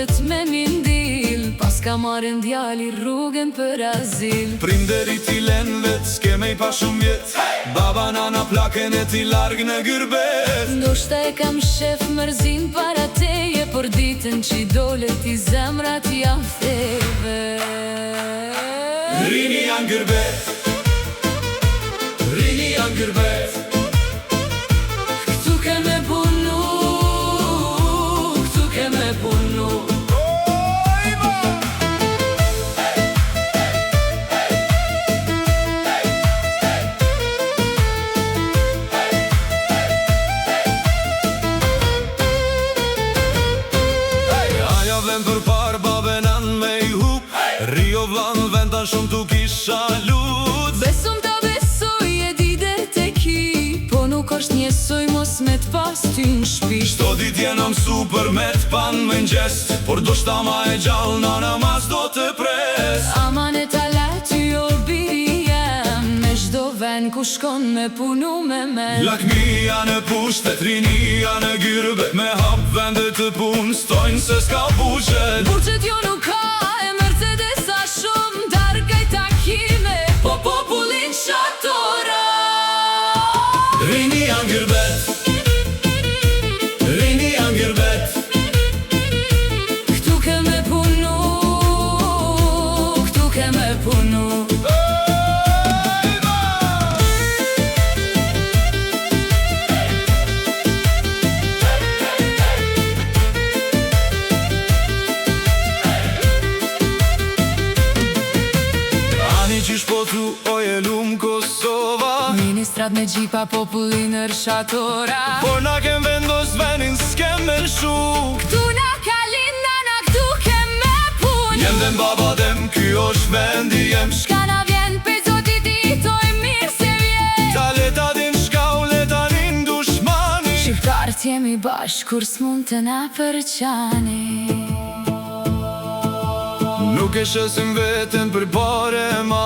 vërtet me mindil, pas ka marrën djali rrugën për azil. Prinderit i len vet, s'ke me i pa shumë jet, baba nana plaken e ti larg në Gyrbet. Ndoshta e kam shef mërzin para teje, por ditën që i dole ti zemrat jam theve. Rini janë Gyrbet, rini janë Gyrbet. Këtu ke me punu, këtu ke me punu. Aja vend për par babenan me i hup, Rio vlan vendan shumë tu kisha lut. Besum ta besoj e dide te ki, po nuk është njësoj mos me t'pas ty në shpi. Shto dit jena mësu për me t'pan me n'gjest, por do shtama e gjall nana mas do të pres. Aman e talat ty o biri jem, me shdo ven ku shkon me punu me men. Lakmia në pushtet, rinia në Gyrbet, me hap vendet të pun, stojnë se s'ka buqet. Burqet jo nuk ka e Mercedesa shumë, darkaj takime, po popullin shatora. Rini janë Gyrbet, rini janë Gyrbet. Këtu ke me punu, këtu ke me punu. Qish po thu, oje lumë Kosova, Ministrat me gjipa popullinërshatora. por na kem vendos venin s'kem me lshu. Këtu na kalin nana, këtu ke me punu. Jem dhe m'baba dem, ky është vendi jem. Shka na vjen pe zotit i toj mirë se vjen. Ta leta din shka u leta nin dushmani. Shqiptarët jemi bashk, kur s'mund të na përqani. Nuk e shësim veten për pare ma